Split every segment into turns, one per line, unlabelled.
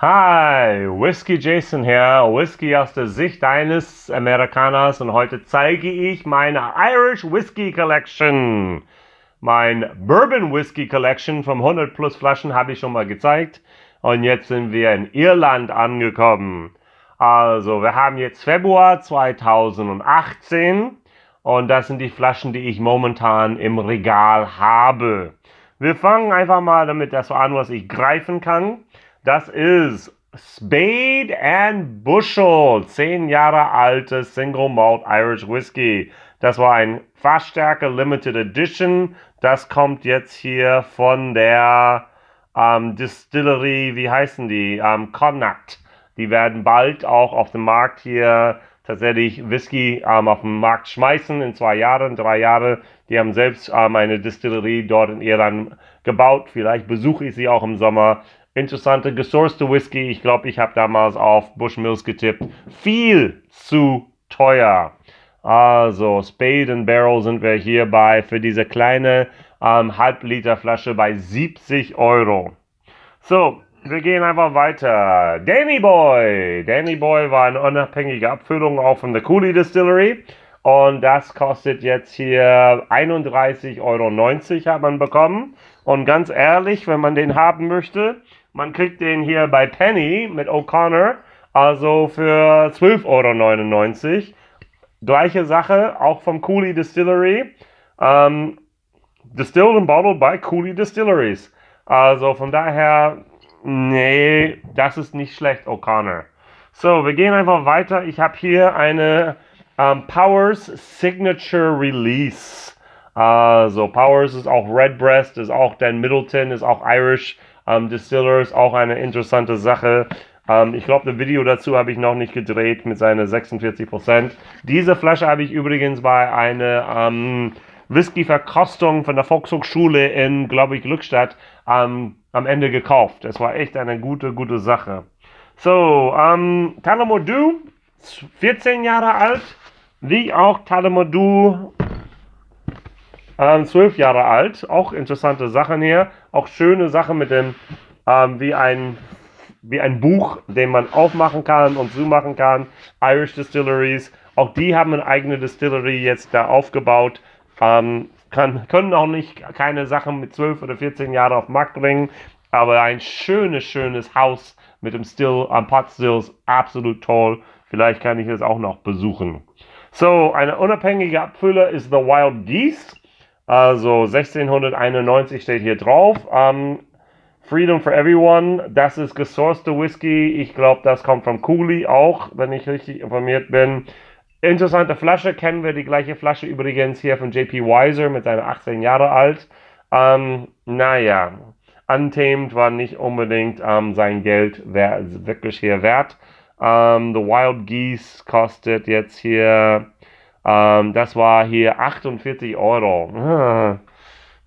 Hi, Whisky Jason hier, Whisky aus der Sicht eines Amerikaners und heute zeige ich meine Irish Whisky Collection. Mein Bourbon Whisky Collection von 100 plus Flaschen habe ich schon mal gezeigt und jetzt sind wir in Irland angekommen. Also, wir haben jetzt Februar 2018 und das sind die Flaschen, die ich momentan im Regal habe. Wir fangen einfach mal damit das an, was ich greifen kann. Das ist Spade and Bushel, 10 Jahre altes Single Malt Irish Whiskey. Das war ein Fassstärke Limited Edition. Das kommt jetzt hier von der Distillery, wie heißen die? Connacht. Die werden bald auch auf dem Markt hier tatsächlich Whisky auf den Markt schmeißen in 2 Jahren, 3 Jahre. Die haben selbst eine Distillerie dort in Irland gebaut. Vielleicht besuche ich sie auch im Sommer. Interessante gesourcete Whisky. Ich glaube, ich habe damals auf Bushmills getippt. Viel zu teuer. Also, Spade and Barrel sind wir hierbei für diese kleine Halbliter Flasche bei 70 Euro. So, wir gehen einfach weiter. Danny Boy. Danny Boy war eine unabhängige Abfüllung auch von der Cooley Distillery. Und das kostet jetzt hier 31,90 Euro hat man bekommen. Und ganz ehrlich, wenn man den haben möchte, man kriegt den hier bei Penny mit O'Connor, also für 12,99 Euro. Gleiche Sache, auch vom Cooley Distillery. Distilled and bottled by Cooley Distilleries. Also von daher, nee, das ist nicht schlecht, O'Connor. So, wir gehen einfach weiter. Ich habe hier eine Powers Signature Release. Also Powers ist auch Redbreast, ist auch Dan Middleton, ist auch Irish Distiller, ist auch eine interessante Sache. Ich glaube, ein Video dazu habe ich noch nicht gedreht mit seinen 46%. Diese Flasche habe ich übrigens bei einer Whisky-Verkostung von der Volkshochschule in, glaube ich, Glückstadt am Ende gekauft. Es war echt eine gute Sache. So, Talamodou, 14 Jahre alt, wie auch Talamodou 12 Jahre alt. Auch interessante Sachen hier. Auch schöne Sachen mit dem, wie ein Buch, den man aufmachen kann und zumachen kann. Irish Distilleries. Auch die haben eine eigene Distillery jetzt da aufgebaut. Können auch nicht keine Sachen mit 12 oder 14 Jahren auf den Markt bringen. Aber ein schönes Haus mit dem Pot Stills. Absolut toll. Vielleicht kann ich es auch noch besuchen. So, eine unabhängige Abfüller ist The Wild Geese. Also 1691 steht hier drauf. Freedom for Everyone, das ist gesourcete Whisky. Ich glaube, das kommt von Cooley auch, wenn ich richtig informiert bin. Interessante Flasche, kennen wir die gleiche Flasche übrigens hier von JP Weiser mit seiner 18 Jahre alt. Naja, Untamed war nicht unbedingt sein Geld wirklich hier wert. The Wild Geese kostet jetzt hier, das war hier 48 Euro.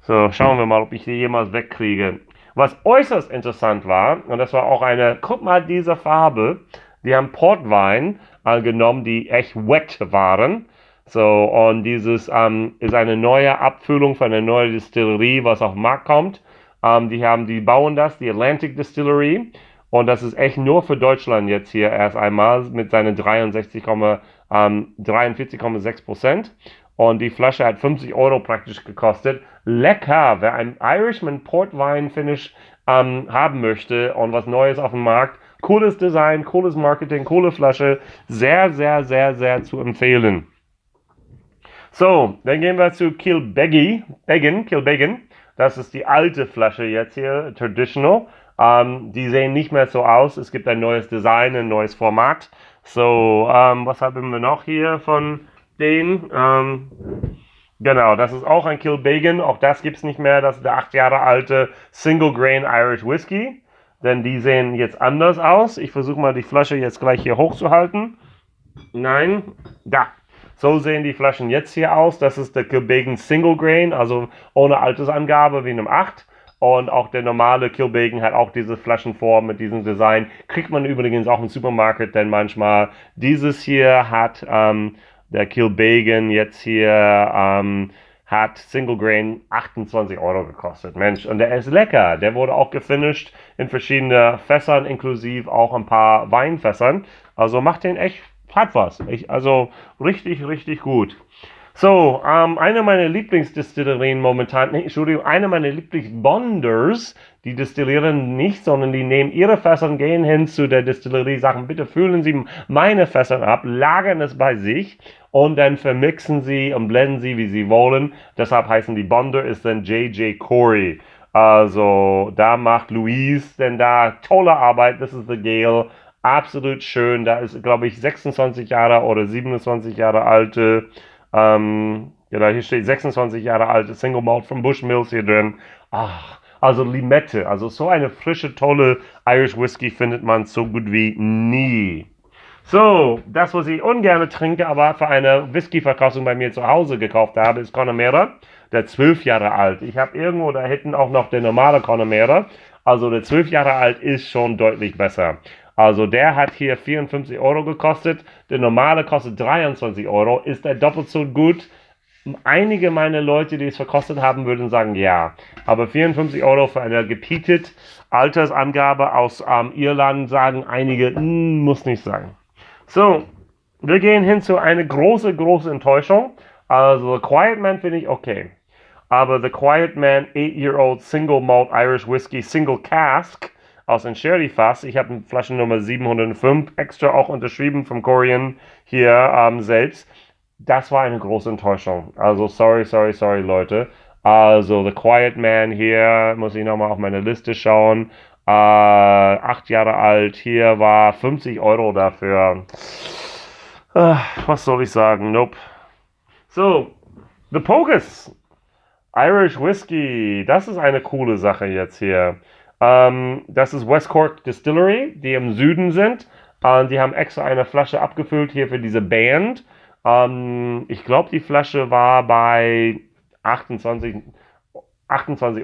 So, schauen wir mal, ob ich die jemals wegkriege. Was äußerst interessant war, und das war auch guck mal diese Farbe, die haben Portwein genommen, die echt wet waren. So, und dieses ist eine neue Abfüllung von einer neuen Distillerie, was auf den Markt kommt. Die bauen das, die Atlantic Distillery. Und das ist echt nur für Deutschland jetzt hier erst einmal mit seinen 43,6%. Und die Flasche hat 50 Euro praktisch gekostet. Lecker, wer einen Irishman Portwein Finish haben möchte und was Neues auf dem Markt. Cooles Design, cooles Marketing, coole Flasche. Sehr zu empfehlen. So, dann gehen wir zu Kilbeggan. Das ist die alte Flasche jetzt hier, Traditional. Die sehen nicht mehr so aus. Es gibt ein neues Design, ein neues Format. So, was haben wir noch hier von denen? Genau, das ist auch ein Kilbeggan. Auch das gibt es nicht mehr. Das ist der 8 Jahre alte Single Grain Irish Whiskey. Denn die sehen jetzt anders aus. Ich versuche mal die Flasche jetzt gleich hier hochzuhalten. Nein, da. So sehen die Flaschen jetzt hier aus. Das ist der Kilbeggan Single Grain, also ohne Altersangabe wie in einem 8. Und auch der normale Kilbeggan hat auch diese Flaschenform mit diesem Design. Kriegt man übrigens auch im Supermarkt, denn manchmal dieses hier hat der Kilbeggan jetzt hier hat Single Grain 28 Euro gekostet. Mensch, und der ist lecker. Der wurde auch gefinished in verschiedene Fässern, inklusive auch ein paar Weinfässern. Also macht den echt, hat was. Also richtig, richtig gut. So, eine meiner Lieblingsdestillerien momentan, nee, Entschuldigung, eine meiner Lieblingsbonders, die destillieren nicht, sondern die nehmen ihre Fässer und gehen hin zu der Destillerie, sagen, bitte füllen Sie meine Fässer ab, lagern es bei sich und dann vermixen sie und blenden sie, wie sie wollen. Deshalb heißen die Bonder, ist dann J.J. Corey. Also, da macht Louise denn da tolle Arbeit, das ist the Gale. Absolut schön, da ist, glaube ich, 26 Jahre oder 27 Jahre alte ja, hier steht 26 Jahre alte Single Malt from Bushmills hier drin. Ach, also Limette, also so eine frische, tolle Irish Whiskey findet man so gut wie nie. So, das, was ich ungern trinke, aber für eine Whisky-Verkostung bei mir zu Hause gekauft habe, ist Connemara, der 12 Jahre alt. Ich habe irgendwo da hinten auch noch den normale Connemara. Also der 12 Jahre alt ist schon deutlich besser. Also der hat hier 54 Euro gekostet, der normale kostet 23 Euro. Ist der doppelt so gut? Einige meiner Leute, die es verkostet haben, würden sagen ja. Aber 54 Euro für eine gepeated Altersangabe aus Irland, sagen einige, muss nicht sein. So, wir gehen hin zu einer große Enttäuschung. Also The Quiet Man finde ich okay. Aber The Quiet Man 8-Year-Old Single Malt Irish Whiskey Single Cask aus dem Sherry Fass. Ich habe Flaschennummer 705 extra auch unterschrieben vom Korean hier selbst. Das war eine große Enttäuschung. Also sorry Leute. Also The Quiet Man hier, muss ich nochmal auf meine Liste schauen. 8 Jahre alt, hier war 50 Euro dafür. Was soll ich sagen? Nope. So, The Pogus. Irish Whiskey, das ist eine coole Sache jetzt hier. Das ist West Cork Distillery, die im Süden sind. Die haben extra eine Flasche abgefüllt hier für diese Band. Ich glaube, die Flasche war bei 28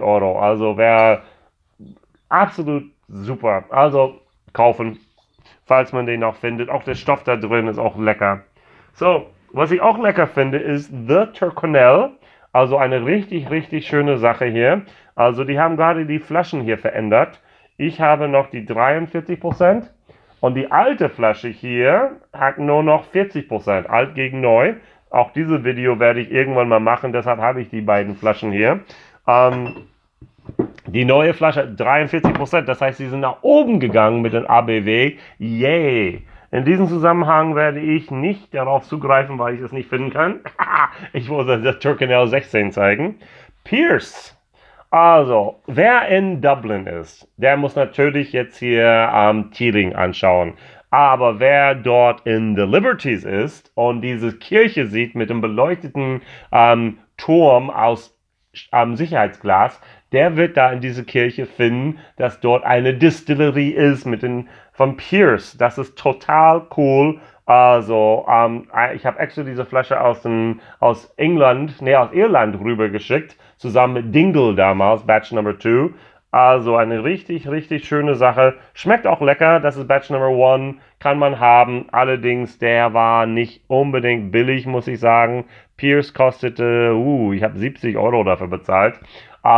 Euro. Also wäre absolut super. Also kaufen, falls man den noch findet. Auch der Stoff da drin ist auch lecker. So, was ich auch lecker finde, ist The Tyrconnell. Also eine richtig schöne Sache hier. Also die haben gerade die Flaschen hier verändert. Ich habe noch die 43% und die alte Flasche hier hat nur noch 40%. Alt gegen neu. Auch dieses Video werde ich irgendwann mal machen, deshalb habe ich die beiden Flaschen hier. Die neue Flasche hat 43%, das heißt, sie sind nach oben gegangen mit den ABW. Yay! In diesem Zusammenhang werde ich nicht darauf zugreifen, weil ich es nicht finden kann. Ich wollte das Tyrconnell 16 zeigen. Pierce. Also, wer in Dublin ist, der muss natürlich jetzt hier Teeling anschauen. Aber wer dort in The Liberties ist und diese Kirche sieht mit dem beleuchteten Turm aus Sicherheitsglas, der wird da in diese Kirche finden, dass dort eine Distillerie ist von Pierce. Das ist total cool. Also, ich habe extra diese Flasche aus Irland rübergeschickt, zusammen mit Dingle damals, Batch Number 2. Also eine richtig schöne Sache. Schmeckt auch lecker, das ist Batch Number 1, kann man haben. Allerdings, der war nicht unbedingt billig, muss ich sagen. Pierce kostete, ich habe 70 Euro dafür bezahlt.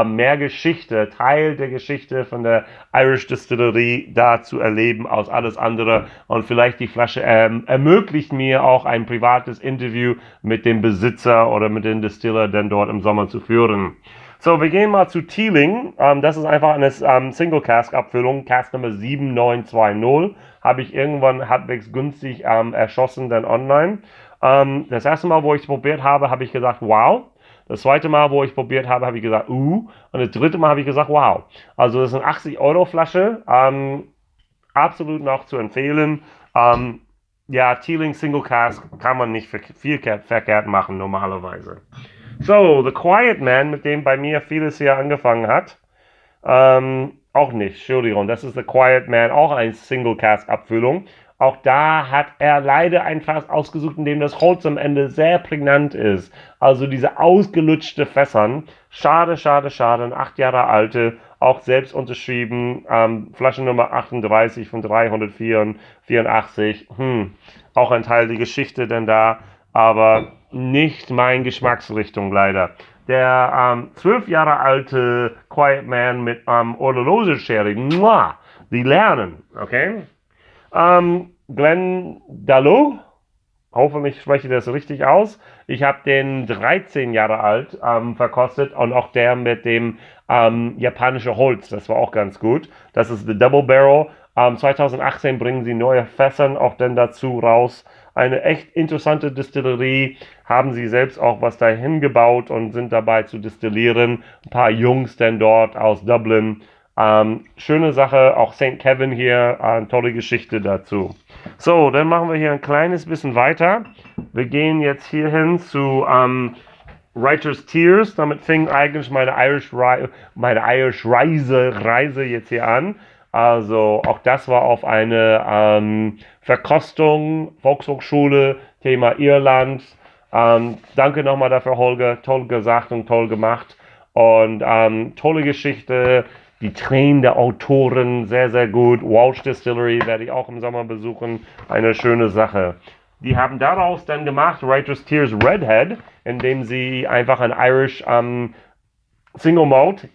Mehr Geschichte, Teil der Geschichte von der Irish Distillery da zu erleben als alles andere. Und vielleicht die Flasche ermöglicht mir auch ein privates Interview mit dem Besitzer oder mit dem Distiller dann dort im Sommer zu führen. So, wir gehen mal zu Teeling. Das ist einfach eine Single Cask Abfüllung, Cask Nummer 7920. Habe ich irgendwann halbwegs günstig erschossen, dann online. Das erste Mal, wo ich es probiert habe, habe ich gesagt, wow. Das zweite Mal, wo ich probiert habe, habe ich gesagt, Und das dritte Mal habe ich gesagt, wow. Also das ist eine 80 Euro Flasche. Absolut noch zu empfehlen. Ja, Teeling Single Cask kann man nicht viel verkehrt machen normalerweise. So, The Quiet Man, mit dem bei mir vieles hier angefangen hat. Auch nicht, Entschuldigung, das ist The Quiet Man, auch eine Single Cask Abfüllung. Auch da hat er leider ein Fass ausgesucht, in dem das Holz am Ende sehr prägnant ist. Also diese ausgelutschte Fässern. Schade. Ein 8 Jahre alte, auch selbst unterschrieben. Flaschennummer 38 von 384. Auch ein Teil der Geschichte denn da. Aber nicht meine Geschmacksrichtung leider. der 12 Jahre alte Quiet Man mit Orlose-Sherry. Die lernen, okay? Glenn Dallow, hoffentlich spreche ich das richtig aus. Ich habe den 13 Jahre alt verkostet und auch der mit dem japanischen Holz, das war auch ganz gut. Das ist The Double Barrel. 2018 bringen sie neue Fässern auch dann dazu raus. Eine echt interessante Distillerie, haben sie selbst auch was dahin gebaut und sind dabei zu destillieren. Ein paar Jungs denn dort aus Dublin. Schöne Sache, auch St. Kevin hier, tolle Geschichte dazu. So, dann machen wir hier ein kleines bisschen weiter. Wir gehen jetzt hier hin zu Writer's Tears. Damit fing eigentlich meine Irish Reise jetzt hier an. Also auch das war auf eine Verkostung, Volkshochschule, Thema Irland. Danke nochmal dafür, Holger. Toll gesagt und toll gemacht. Und tolle Geschichte. Die Tränen der Autoren, sehr, sehr gut. Walsh Distillery werde ich auch im Sommer besuchen. Eine schöne Sache. Die haben daraus dann gemacht, Writer's Tears Redhead, indem sie einfach ein Irish Single Malt,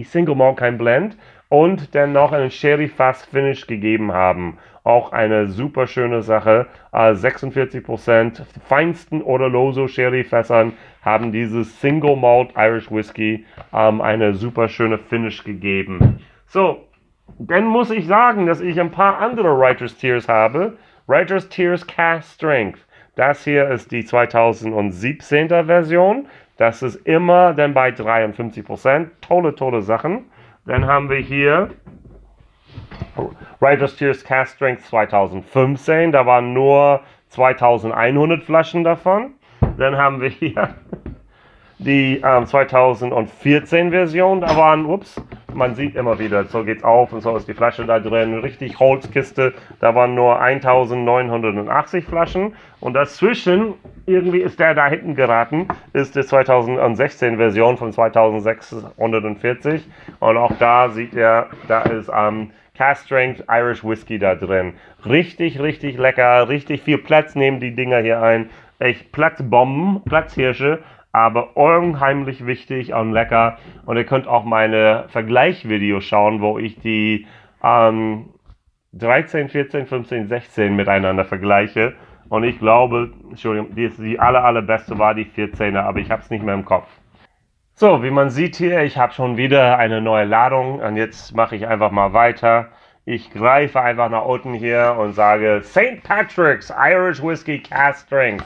Single Malt, kein Blend, und dann noch einen Sherry Fast Finish gegeben haben. Auch eine super schöne Sache. 46% feinsten Oloroso Sherry Fässern haben dieses Single Malt Irish Whiskey eine super schöne Finish gegeben. So, dann muss ich sagen, dass ich ein paar andere Writer's Tears habe. Writer's Tears Cask Strength. Das hier ist die 2017er Version. Das ist immer dann bei 53%. Tolle, tolle Sachen. Dann haben wir hier Writer's Tears Cask Strength 2015. Da waren nur 2100 Flaschen davon. Dann haben wir hier die 2014 Version. Da waren, man sieht immer wieder, so geht's auf und so ist die Flasche da drin. Richtig Holzkiste. Da waren nur 1980 Flaschen. Und dazwischen, irgendwie ist der da hinten geraten, ist die 2016 Version von 2640. Und auch da sieht ihr, da ist Cask Strength Irish Whiskey da drin. Richtig, richtig lecker. Richtig viel Platz nehmen die Dinger hier ein. Echt Platzbomben, Platzhirsche. Aber unheimlich wichtig und lecker. Und ihr könnt auch meine Vergleichvideos schauen, wo ich die 13, 14, 15, 16 miteinander vergleiche. Und ich glaube, Entschuldigung, die allerbeste war die 14er, aber ich habe es nicht mehr im Kopf. So, wie man sieht hier, ich habe schon wieder eine neue Ladung und jetzt mache ich einfach mal weiter. Ich greife einfach nach unten hier und sage St. Patrick's Irish Whiskey Cask Strength.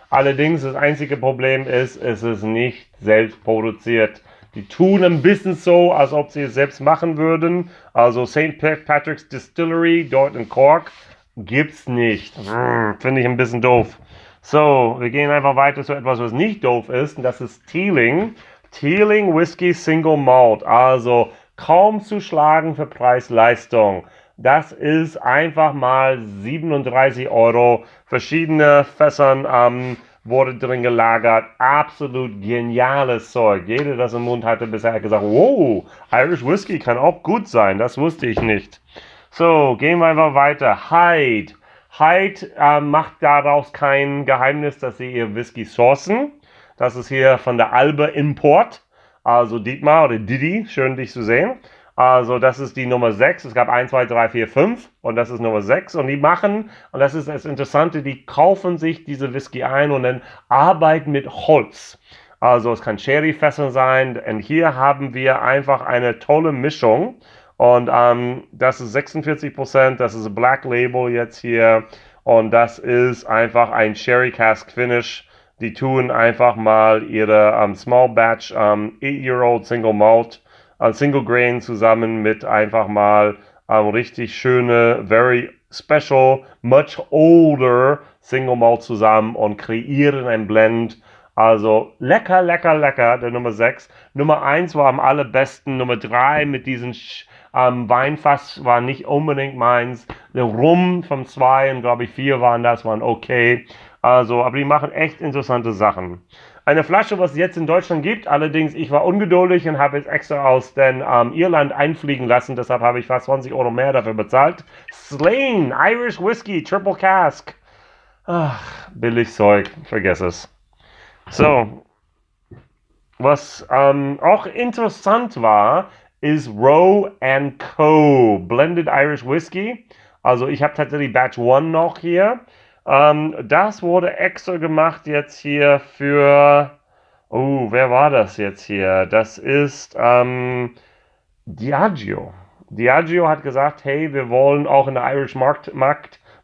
Allerdings, das einzige Problem ist, es ist nicht selbst produziert. Die tun ein bisschen so, als ob sie es selbst machen würden. Also St. Patrick's Distillery dort in Cork gibt's nicht. Finde ich ein bisschen doof. So, wir gehen einfach weiter zu etwas, was nicht doof ist. Und das ist Teeling. Teeling Whisky Single Malt. Also kaum zu schlagen für Preis-Leistung. Das ist einfach mal 37 Euro. Verschiedene Fässern wurde drin gelagert. Absolut geniales Zeug. Jeder, das im Mund hatte, bisher hat gesagt, wow, Irish Whiskey kann auch gut sein. Das wusste ich nicht. So, gehen wir einfach weiter. Hyde. Hyde macht daraus kein Geheimnis, dass sie ihr Whisky sourcen. Das ist hier von der Albe Import. Also Dietmar oder Didi, schön dich zu sehen. Also das ist die Nummer 6. Es gab 1, 2, 3, 4, 5 und das ist Nummer 6. Und die machen, und das ist das Interessante, die kaufen sich diese Whisky ein und dann arbeiten mit Holz. Also es kann Sherryfässer sein. Und hier haben wir einfach eine tolle Mischung. Und das ist 46%, das ist Black Label jetzt hier. Und das ist einfach ein Sherry Cask Finish. Die tun einfach mal ihre Small Batch 8-Year-Old Single Malt, Single Grain zusammen mit einfach mal richtig schöne, very special, much older Single Malt zusammen und kreieren ein Blend. Also lecker, lecker, lecker, der Nummer 6. Nummer 1 war am allerbesten. Nummer 3 mit diesen Weinfass war nicht unbedingt meins. Der Rum von 2 und glaube ich 4 waren okay. Also, aber die machen echt interessante Sachen. Eine Flasche, was es jetzt in Deutschland gibt, allerdings, ich war ungeduldig und habe es extra aus den Irland einfliegen lassen, deshalb habe ich fast 20 Euro mehr dafür bezahlt. Slane Irish Whiskey Triple Cask. Ach, billig Zeug, vergess es. So, was auch interessant war, ist Roe Co. Blended Irish Whiskey. Also ich habe tatsächlich Batch 1 noch hier. Das wurde extra gemacht jetzt hier für... Oh, wer war das jetzt hier? Das ist Diageo. Diageo hat gesagt, hey, wir wollen auch in der Irish Markt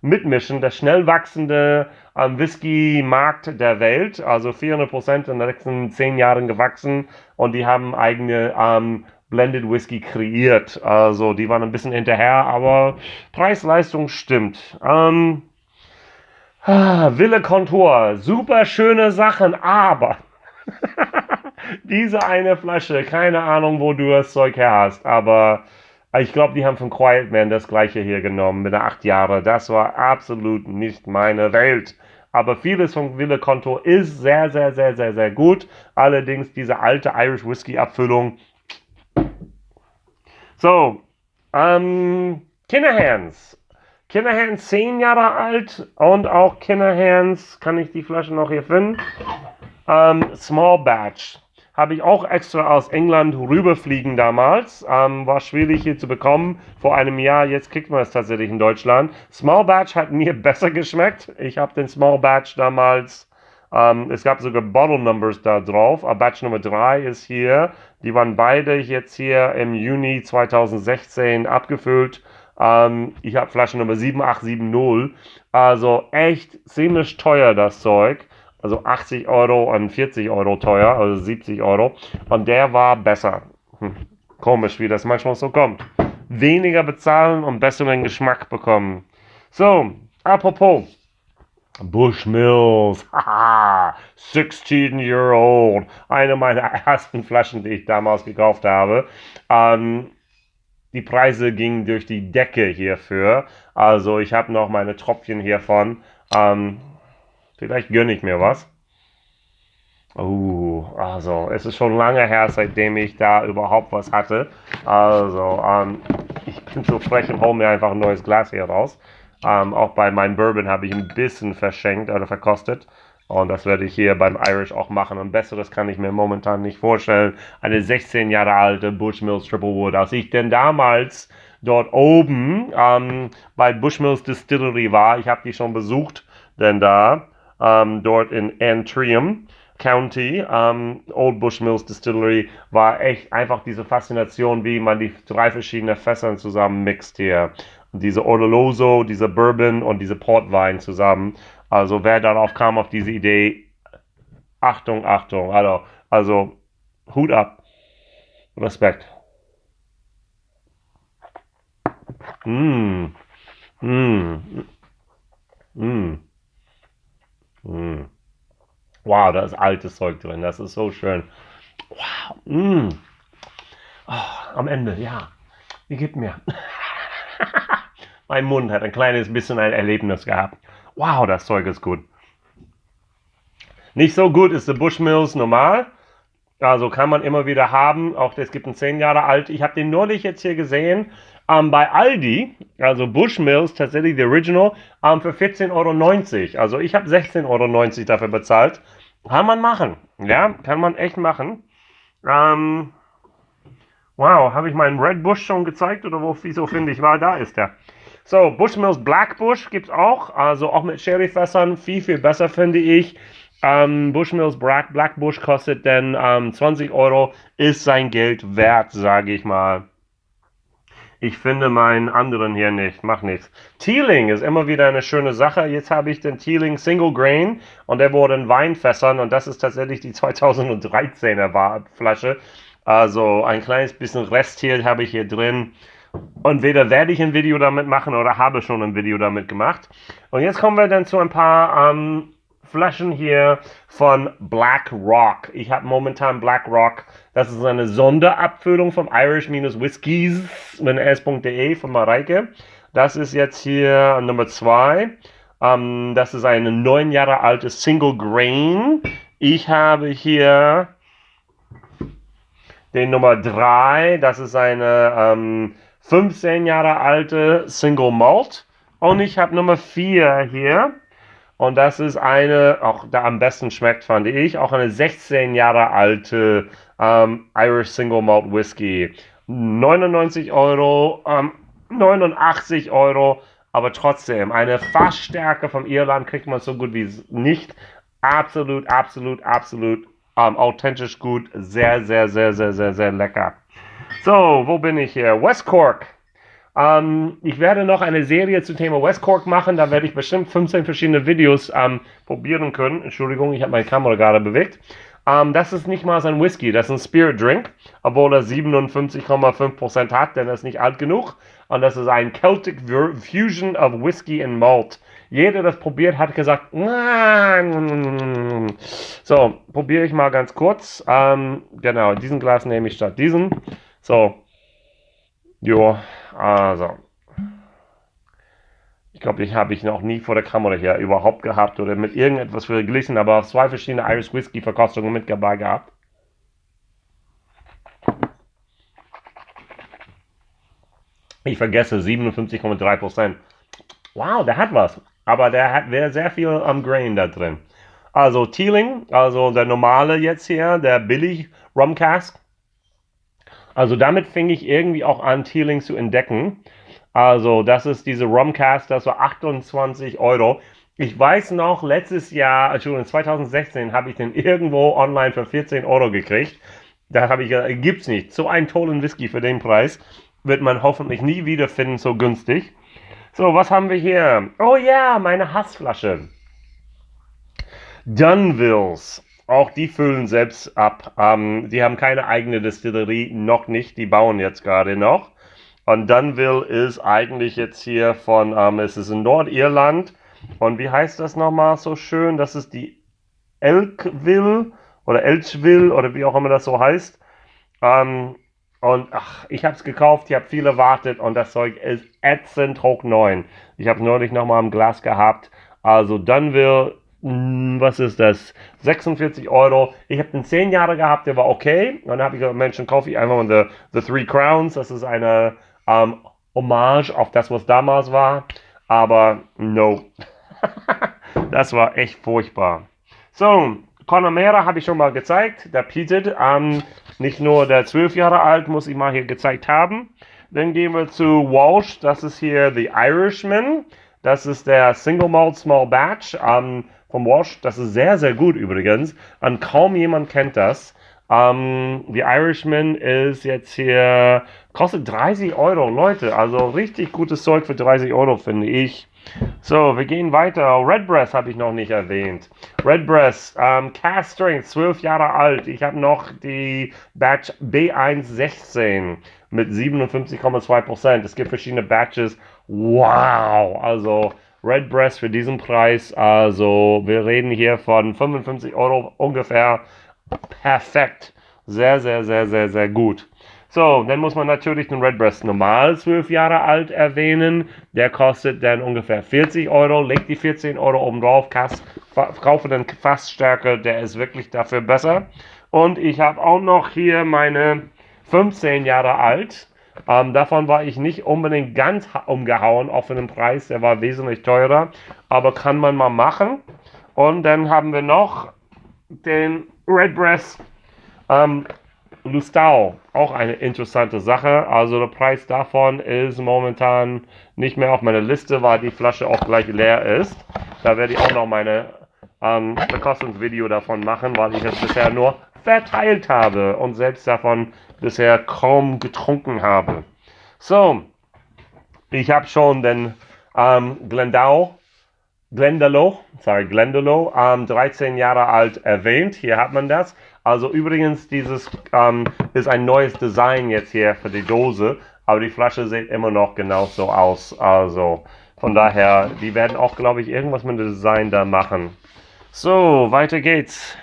mitmischen, der schnell wachsende Whisky-Markt der Welt, also 400% in den letzten 10 Jahren gewachsen und die haben eigene Blended Whisky kreiert. Also die waren ein bisschen hinterher, aber Preis-Leistung stimmt. Wille Kontur, super schöne Sachen, aber diese eine Flasche, keine Ahnung, wo du das Zeug her hast, aber ich glaube, die haben von Quiet Man das gleiche hier genommen mit der 8 Jahre. Das war absolut nicht meine Welt. Aber vieles von Wille Konto ist sehr, sehr, sehr, sehr, sehr gut. Allerdings diese alte Irish Whisky Abfüllung. So, Kinderhands. Kinderhands 10 Jahre alt und auch Kinderhands, kann ich die Flasche noch hier finden? Small Batch. Habe ich auch extra aus England rüberfliegen damals. War schwierig hier zu bekommen vor einem Jahr. Jetzt kriegt man es tatsächlich in Deutschland. Small Batch hat mir besser geschmeckt. Ich habe den Small Batch damals, es gab sogar Bottle Numbers da drauf. Batch Nummer 3 ist hier. Die waren beide jetzt hier im Juni 2016 abgefüllt. Ich habe Flasche Nummer 7870. Also echt ziemlich teuer das Zeug. Also 80 Euro und 40 Euro teuer, also 70 Euro. Und der war besser. Komisch, wie das manchmal so kommt. Weniger bezahlen und besseren Geschmack bekommen. So, apropos. Bushmills, haha, 16 year old. Eine meiner ersten Flaschen, die ich damals gekauft habe. Die Preise gingen durch die Decke hierfür. Also ich habe noch meine Tropfen hiervon. Vielleicht gönne ich mir was. Also, es ist schon lange her, seitdem ich da überhaupt was hatte. Also, ich bin so frech und hole mir einfach ein neues Glas hier raus. Auch bei meinem Bourbon habe ich ein bisschen verschenkt oder verkostet. Und das werde ich hier beim Irish auch machen. Und Besseres kann ich mir momentan nicht vorstellen. Eine 16 Jahre alte Bushmills Triple Wood. Als ich denn damals dort oben bei Bushmills Distillery war, ich habe die schon besucht, denn da dort in Antrim County, Old Bushmills Distillery, war echt einfach diese Faszination, wie man die 3 verschiedene Fässer zusammen mixt hier. Diese Oloroso, diese Bourbon und diese Portwein zusammen. Also wer darauf kam, auf diese Idee, Achtung, Achtung, also Hut ab, Respekt. Mm, mm, mm, mm. Wow, da ist altes Zeug drin, das ist so schön. Wow, am Ende, ja, wie gibt mir. Mein Mund hat ein kleines bisschen ein Erlebnis gehabt. Wow, das Zeug ist gut. Nicht so gut ist der Bushmills normal. Also kann man immer wieder haben. Auch es gibt einen 10 Jahre alt. Ich habe den neulich jetzt hier gesehen bei Aldi. Also Bushmills, tatsächlich the Original, für 14,90 Euro. Also ich habe 16,90 Euro dafür bezahlt. Kann man machen. Ja, kann man echt machen. Wow, habe ich meinen Red Bush schon gezeigt oder wieso finde ich war? Da ist der. So, Bushmills Black Bush gibt es auch. Also auch mit Sherryfässern. Viel, viel besser finde ich. Bushmills Black Bush kostet denn 20 Euro. Ist sein Geld wert, sage ich mal. Ich finde meinen anderen hier nicht. Macht nichts. Teeling ist immer wieder eine schöne Sache. Jetzt habe ich den Teeling Single Grain und der wurde in Weinfässern und das ist tatsächlich die 2013er Flasche. Also ein kleines bisschen Rest hier habe ich hier drin. Und weder werde ich ein Video damit machen oder habe schon ein Video damit gemacht. Und jetzt kommen wir dann zu ein paar Flaschen hier von Black Rock. Ich habe momentan Black Rock. Das ist eine Sonderabfüllung vom Irish-Whiskies mit s.de von Mareike. Das ist jetzt hier Nummer 2. Das ist eine 9 Jahre alte Single Grain. Ich habe hier den Nummer 3. Das ist eine 15 Jahre alte Single Malt. Und ich habe Nummer 4 hier. Und das ist eine, auch da am besten schmeckt, fand ich, auch eine 16 Jahre alte Irish Single Malt Whisky. 99 Euro, 89 Euro, aber trotzdem, eine Fassstärke von Irland kriegt man so gut wie nicht. Absolut, absolut, absolut authentisch gut. Sehr, sehr, sehr, sehr, sehr, sehr lecker. So, wo bin ich hier? West Cork. Ich werde noch eine Serie zum Thema West Cork machen. Da werde ich bestimmt 15 verschiedene Videos probieren können. Entschuldigung, ich habe meine Kamera gerade bewegt. Das ist nicht mal ein Whisky, das ist ein Spirit Drink, obwohl er 57,5% hat, denn er ist nicht alt genug. Und das ist ein Celtic Fusion of Whisky and Malt. Jeder, der das probiert, hat gesagt, so, probiere ich mal ganz kurz. Genau, diesen Glas nehme ich statt diesen. So, jo, also. Ich glaube, ich habe noch nie vor der Kamera hier überhaupt gehabt oder mit irgendetwas verglichen, aber 2 verschiedene Irish Whisky Verkostungen mit dabei gehabt. Ich vergesse 57,3%. Wow, der hat was. Aber der hat sehr viel Grain da drin. Also Teeling, also der normale jetzt hier, der billig Rum Cask. Also damit fing ich irgendwie auch an, Teeling zu entdecken. Also das ist diese Rum Cask, das war 28 Euro. Ich weiß noch, letztes Jahr, Entschuldigung, 2016 habe ich den irgendwo online für 14 Euro gekriegt. Da habe ich gesagt, gibt's nicht. So einen tollen Whisky für den Preis wird man hoffentlich nie wiederfinden, so günstig. So, was haben wir hier? Oh ja, meine Hassflasche. Dunvilles. Auch die füllen selbst ab. Die haben keine eigene Distillerie, noch nicht. Die bauen jetzt gerade noch. Und Dunville ist eigentlich jetzt hier von, es ist in Nordirland. Und wie heißt das nochmal so schön? Das ist die Elkville oder Elchville oder wie auch immer das so heißt. Und ach, ich habe es gekauft, ich habe viel erwartet und das Zeug ist ätzend hoch 9. Ich habe neulich nochmal im Glas gehabt. Also Dunville, was ist das? 46 Euro. Ich habe den 10 Jahre gehabt, der war okay. Und dann habe ich gesagt, Mensch, dann kaufe ich einfach mal the Three Crowns. Das ist eine Hommage auf das, was damals war. Aber no. Das war echt furchtbar. So, Connemara habe ich schon mal gezeigt. Der Peated. Nicht nur der 12 Jahre alt, muss ich mal hier gezeigt haben. Dann gehen wir zu Walsh. Das ist hier The Irishman. Das ist der Single Malt Small Batch vom Walsh. Das ist sehr, sehr gut übrigens. Und kaum jemand kennt das. The Irishman ist jetzt hier, kostet 30 Euro, Leute. Also richtig gutes Zeug für 30 Euro, finde ich. So, wir gehen weiter. Redbreast habe ich noch nicht erwähnt. Redbreast, Cask Strength, 12 Jahre alt. Ich habe noch die Batch B116 mit 57,2%. Es gibt verschiedene Batches. Wow, also Redbreast für diesen Preis. Also wir reden hier von 55 Euro ungefähr. Perfekt. Sehr, sehr, sehr, sehr, sehr gut. So, dann muss man natürlich den Redbreast normal 12 Jahre alt erwähnen. Der kostet dann ungefähr 40 Euro. Legt die 14 Euro oben drauf, kaufe den Fassstärke, der ist wirklich dafür besser. Und ich habe auch noch hier meine 15 Jahre alt. Davon war ich nicht unbedingt ganz umgehauen, auch für den Preis. Der war wesentlich teurer, aber kann man mal machen. Und dann haben wir noch den Redbreast Lustau, auch eine interessante Sache. Also der Preis davon ist momentan nicht mehr auf meiner Liste, weil die Flasche auch gleich leer ist. Da werde ich auch noch meine Verkostungsvideo davon machen, weil ich es bisher nur verteilt habe und selbst davon bisher kaum getrunken habe. So, ich habe schon den Glendalough, 13 Jahre alt erwähnt. Hier hat man das. Also übrigens, dieses ist ein neues Design jetzt hier für die Dose, aber die Flasche sieht immer noch genauso aus. Also von daher, die werden auch, glaube ich, irgendwas mit dem Design da machen. So, weiter geht's.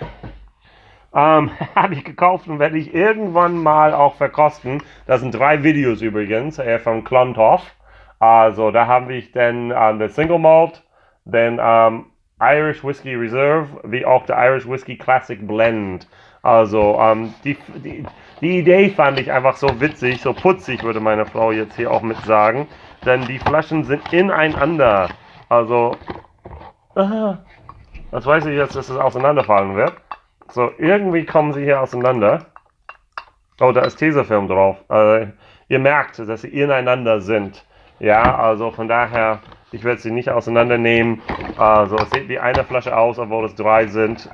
Habe ich gekauft und werde ich irgendwann mal auch verkosten. Das sind 3 Videos übrigens von Klonthoff. Also da habe ich dann den Single Malt, den Irish Whiskey Reserve, wie auch der Irish Whiskey Classic Blend. Also die Idee fand ich einfach so witzig, so putzig, würde meine Frau jetzt hier auch mit sagen. Denn die Flaschen sind ineinander. Also Ah, das weiß ich jetzt, dass es auseinanderfallen wird. So, irgendwie kommen sie hier auseinander. Oh, da ist Tesafilm drauf. Ihr merkt, dass sie ineinander sind. Ja, also von daher, ich werde sie nicht auseinandernehmen. Also es sieht wie eine Flasche aus, obwohl es 3 sind.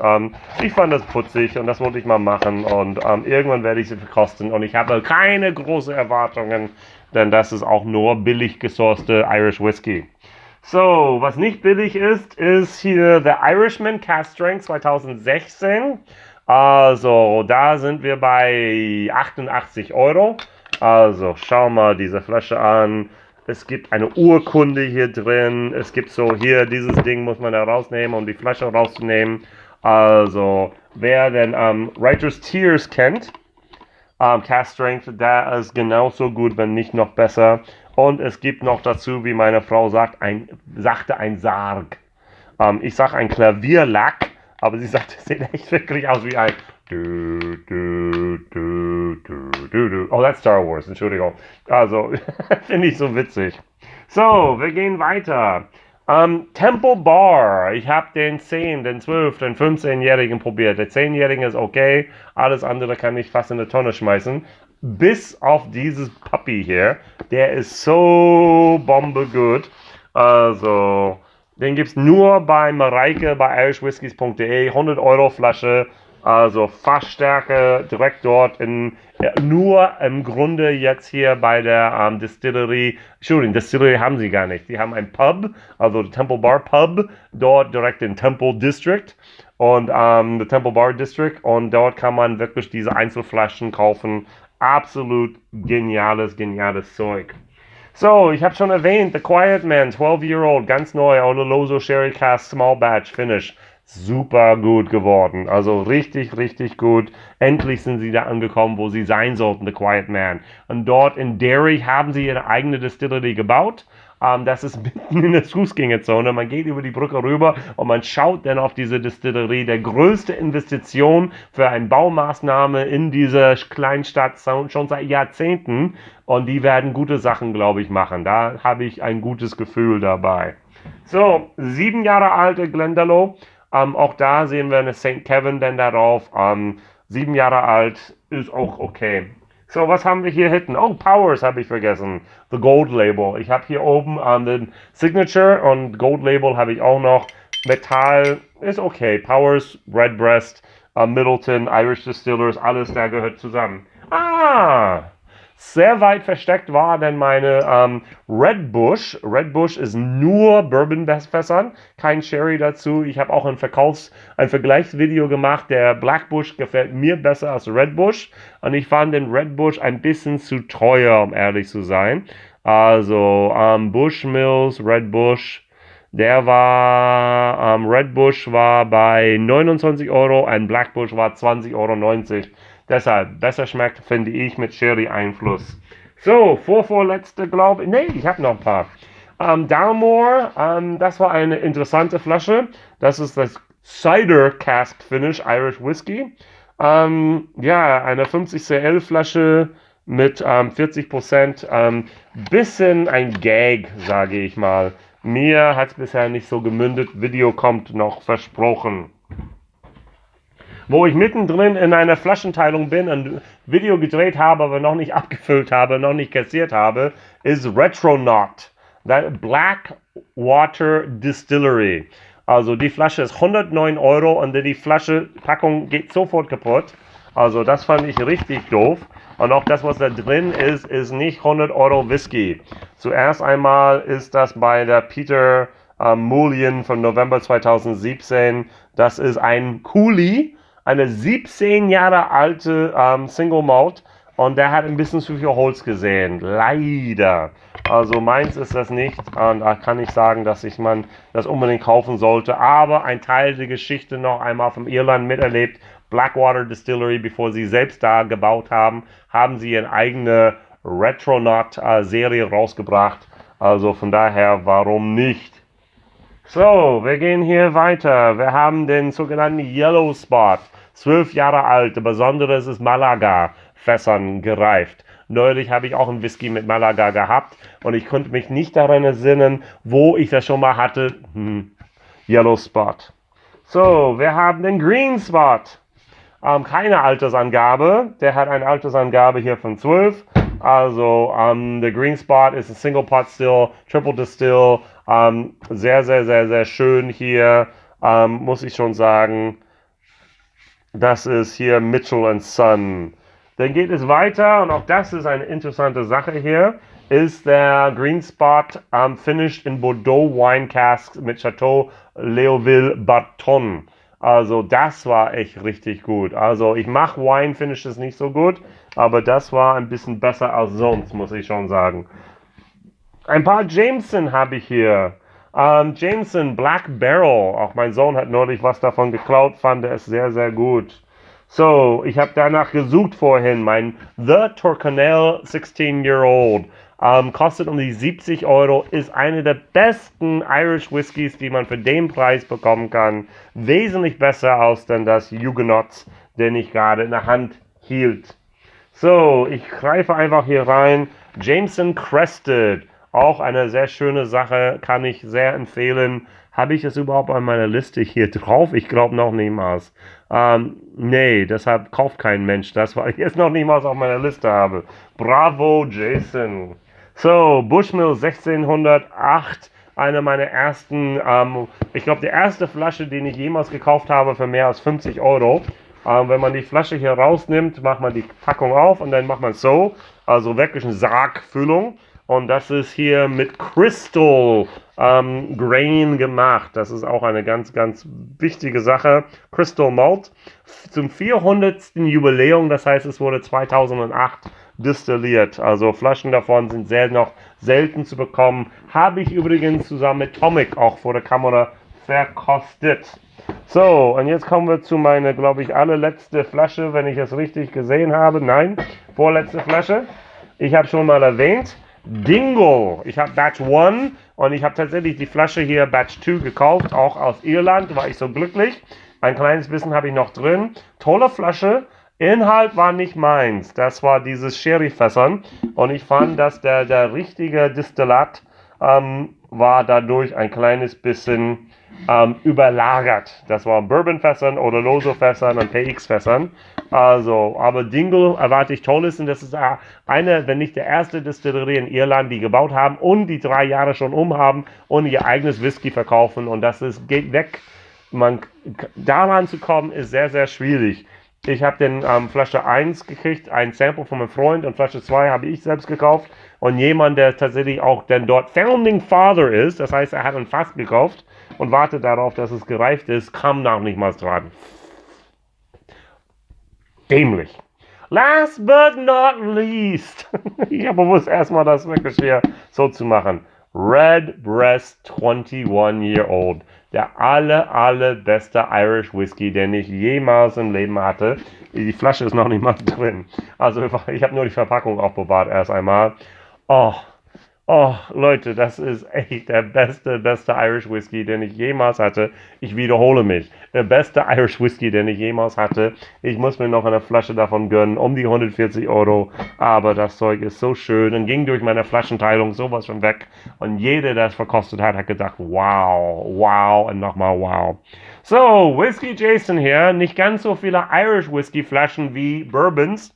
Ich fand das putzig und das wollte ich mal machen. Und irgendwann werde ich sie verkosten. Und ich habe keine großen Erwartungen, denn das ist auch nur billig gesourcete Irish Whiskey. So, was nicht billig ist, ist hier The Irishman Cask Strength 2016. Also, da sind wir bei 88 Euro. Also, schau mal diese Flasche an. Es gibt eine Urkunde hier drin. Es gibt so hier, dieses Ding muss man da rausnehmen, um die Flasche rauszunehmen. Also, wer denn Writer's Tears kennt, Cast Strength, der ist genauso gut, wenn nicht noch besser. Und es gibt noch dazu, wie meine Frau sagt, ein Sarg. Ich sage ein Klavierlack, aber sie sagt, es sieht echt wirklich aus wie ein Oh, that's Star Wars, Entschuldigung. Also, finde ich so witzig. So, wir gehen weiter. Temple Bar. Ich habe den 10, den 12, den 15-Jährigen probiert. Der 10-Jährige ist okay. Alles andere kann ich fast in eine Tonne schmeißen. Bis auf dieses Puppy hier. Der ist so bombe gut. Also, den gibt es nur bei Mareike bei irishwhiskies.de. 100 Euro Flasche. Also Fassstärke direkt dort nur im Grunde jetzt hier bei der Distillery. Entschuldigung, Distillery haben sie gar nicht. Sie haben ein Pub, also Temple Bar Pub, dort direkt in Temple District und der Temple Bar District, und dort kann man wirklich diese Einzelflaschen kaufen. Absolut geniales Zeug. So, ich habe schon erwähnt, The Quiet Man, 12-year-old, ganz neu, Oloroso Sherry Cask Small Batch Finish. Super gut geworden. Also richtig, richtig gut. Endlich sind sie da angekommen, wo sie sein sollten, The Quiet Man. Und dort in Derry haben sie ihre eigene Distillery gebaut. Das ist mitten in der Fußgängerzone. Man geht über die Brücke rüber und man schaut dann auf diese Distillerie. Der größte Investition für eine Baumaßnahme in dieser Kleinstadt schon seit Jahrzehnten. Und die werden gute Sachen, glaube ich, machen. Da habe ich ein gutes Gefühl dabei. So, 7 Jahre alte Glendalough. Auch da sehen wir eine St. Kevin denn darauf. 7 Jahre alt ist auch okay. So, was haben wir hier hinten? Oh, Powers habe ich vergessen. The Gold Label. Ich habe hier oben den Signature und Gold Label habe ich auch noch. Metall ist okay. Powers, Redbreast, Middleton, Irish Distillers, alles da gehört zusammen. Sehr weit versteckt war denn meine Red Bush. Red Bush ist nur Bourbon-Fässern, kein Sherry dazu. Ich habe auch ein Vergleichsvideo gemacht. Der Black Bush gefällt mir besser als Red Bush. Und ich fand den Red Bush ein bisschen zu teuer, um ehrlich zu sein. Also Bushmills, Red Bush. Red Bush war bei 29 Euro, ein Black Bush war 20,90 Euro. Deshalb, besser schmeckt, finde ich, mit Sherry-Einfluss. So, vorletzte, glaube ich. Nee, ich habe noch ein paar. Dalmore, das war eine interessante Flasche. Das ist das Cider Cask Finish Irish Whiskey. Ja, eine 50 CL Flasche mit 40%. Bisschen ein Gag, sage ich mal. Mir hat es bisher nicht so gemündet. Video kommt noch, versprochen. Wo ich mittendrin in einer Flaschenteilung bin, ein Video gedreht habe, aber noch nicht abgefüllt habe, noch nicht kassiert habe, ist Retronaut. Blackwater Distillery. Also die Flasche ist 109 Euro und die Packung geht sofort kaputt. Also das fand ich richtig doof. Und auch das, was da drin ist nicht 100 Euro Whisky. Zuerst einmal ist das bei der Peter Mullion von November 2017. Das ist ein Coolie. Eine 17 Jahre alte Single Malt, und der hat ein bisschen zu viel Holz gesehen. Leider. Also meins ist das nicht, und da kann ich sagen, dass man das unbedingt kaufen sollte. Aber ein Teil der Geschichte noch einmal vom Irland miterlebt. Blackwater Distillery, bevor sie selbst da gebaut haben, haben sie eine eigene Retronaut-Serie rausgebracht. Also von daher, warum nicht? So, wir gehen hier weiter. Wir haben den sogenannten Yellow Spot. 12 Jahre alt, besonderes ist Malaga-Fässern gereift. Neulich habe ich auch einen Whisky mit Malaga gehabt und ich konnte mich nicht daran erinnern, wo ich das schon mal hatte. Yellow Spot. So, wir haben den Green Spot. Keine Altersangabe. Der hat eine Altersangabe hier von 12. Also, der Green Spot ist ein Single Pot Still, Triple Distill. Sehr, sehr, sehr, sehr schön hier. Muss ich schon sagen. Das ist hier Mitchell & Son. Dann geht es weiter und auch das ist eine interessante Sache hier. Ist der Green Spot finished in Bordeaux Wine Casks mit Chateau Léoville Baton. Also das war echt richtig gut. Also ich mache Wine Finishes nicht so gut, aber das war ein bisschen besser als sonst, muss ich schon sagen. Ein paar Jameson habe ich hier. Jameson Black Barrel. Auch mein Sohn hat neulich was davon geklaut, fand es sehr, sehr gut. So, ich habe danach gesucht vorhin. Mein The Torcanel 16-Year-Old. Kostet um die 70 Euro. Ist eine der besten Irish Whiskys, die man für den Preis bekommen kann. Wesentlich besser als denn das Huguenots, den ich gerade in der Hand hielt. So, ich greife einfach hier rein. Jameson Crested. Auch eine sehr schöne Sache, kann ich sehr empfehlen. Habe ich es überhaupt an meiner Liste hier drauf? Ich glaube noch niemals. Nee, deshalb kauft kein Mensch das, weil ich es noch niemals auf meiner Liste habe. Bravo, Jason. So, Bushmill 1608. Eine meiner ersten, ich glaube, die erste Flasche, die ich jemals gekauft habe für mehr als 50 Euro. Wenn man die Flasche hier rausnimmt, macht man die Packung auf und dann macht man so, also wirklich eine Sargfüllung. Und das ist hier mit Crystal Grain gemacht. Das ist auch eine ganz, ganz wichtige Sache. Crystal Malt zum 400. Jubiläum. Das heißt, es wurde 2008 destilliert. Also Flaschen davon sind noch selten zu bekommen. Habe ich übrigens zusammen mit Tomic auch vor der Kamera verkostet. So, und jetzt kommen wir zu meiner, glaube ich, allerletzte Flasche, wenn ich es richtig gesehen habe. Nein, vorletzte Flasche. Ich habe schon mal erwähnt. Dingle. Ich habe Batch 1 und ich habe tatsächlich die Flasche hier Batch 2 gekauft, auch aus Irland, war ich so glücklich. Ein kleines bisschen habe ich noch drin. Tolle Flasche. Inhalt war nicht meins. Das war dieses Sherry-Fässern und ich fand, dass der richtige Distillat war dadurch ein kleines bisschen überlagert. Das war Bourbon-Fässern oder Loso-Fässern und PX-Fässern. Also, aber Dingle erwarte ich Tolles und das ist eine, wenn nicht der erste Distillerie in Irland, die gebaut haben und die 3 Jahre schon haben und ihr eigenes Whisky verkaufen und das geht weg. Daran zu kommen ist sehr, sehr schwierig. Ich habe den Flasche 1 gekriegt, ein Sample von meinem Freund und Flasche 2 habe ich selbst gekauft und jemand, der tatsächlich auch denn dort Founding Father ist, das heißt, er hat ein Fass gekauft und wartet darauf, dass es gereift ist, kam noch nicht mal dran. Dämlich. Last but not least, ich habe bewusst erstmal das wirklich hier so zu machen. Red Breast 21-Year-Old. Der allerbeste Irish Whisky, den ich jemals im Leben hatte. Die Flasche ist noch nicht mal drin. Also ich habe nur die Verpackung aufbewahrt erst einmal. Oh, Leute, das ist echt der beste Irish Whisky, den ich jemals hatte. Ich wiederhole mich. Der beste Irish Whisky, den ich jemals hatte. Ich muss mir noch eine Flasche davon gönnen, um die 140 Euro. Aber das Zeug ist so schön und ging durch meine Flaschenteilung sowas schon weg. Und jeder, der es verkostet hat, hat gedacht, wow und nochmal wow. So, Whisky Jason hier. Nicht ganz so viele Irish Whisky Flaschen wie Bourbons.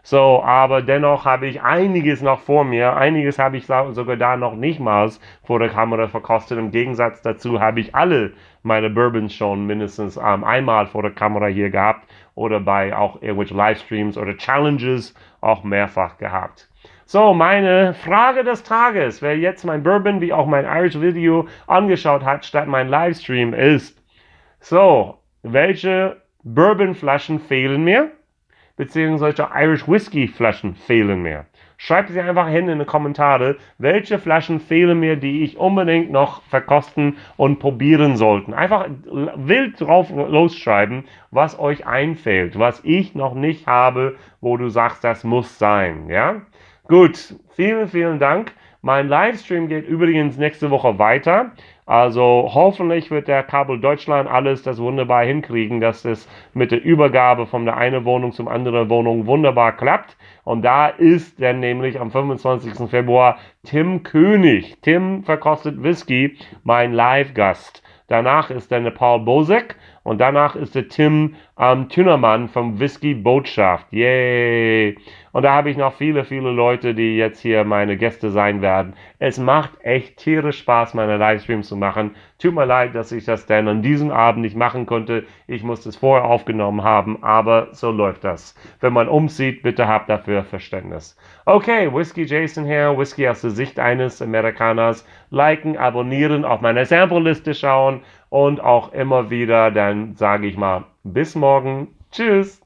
So, aber dennoch habe ich einiges noch vor mir. Einiges habe ich sogar da noch nicht mal vor der Kamera verkostet. Im Gegensatz dazu habe ich alle meine Bourbons schon mindestens einmal vor der Kamera hier gehabt oder bei auch irgendwelchen Livestreams oder Challenges auch mehrfach gehabt. So, meine Frage des Tages, wer jetzt mein Bourbon wie auch mein Irish Video angeschaut hat statt mein Livestream ist, so, welche Bourbonflaschen fehlen mir? Beziehungsweise Irish Whisky Flaschen fehlen mir. Schreibt sie einfach hin in die Kommentare, welche Flaschen fehlen mir, die ich unbedingt noch verkosten und probieren sollten. Einfach wild drauf losschreiben, was euch einfällt, was ich noch nicht habe, wo du sagst, das muss sein, ja? Gut, vielen Dank. Mein Livestream geht übrigens nächste Woche weiter. Also hoffentlich wird der Kabel Deutschland alles das wunderbar hinkriegen, dass es mit der Übergabe von der einen Wohnung zum anderen Wohnung wunderbar klappt. Und da ist dann nämlich am 25. Februar Tim König, Tim verkostet Whisky, mein Live-Gast. danach ist der Paul Bosek und danach ist der Tim Tünnermann vom Whisky Botschaft. Yay! Und da habe ich noch viele, viele Leute, die jetzt hier meine Gäste sein werden. Es macht echt tierisch Spaß, meine Livestreams zu machen. Tut mir leid, dass ich das denn an diesem Abend nicht machen konnte. Ich musste es vorher aufgenommen haben, aber so läuft das. Wenn man umzieht, bitte habt dafür Verständnis. Okay, Whisky Jason hier, Whisky aus der Sicht eines Amerikaners. Liken, abonnieren, auf meine Sample-Liste schauen und auch immer wieder, dann sage ich mal, bis morgen. Tschüss!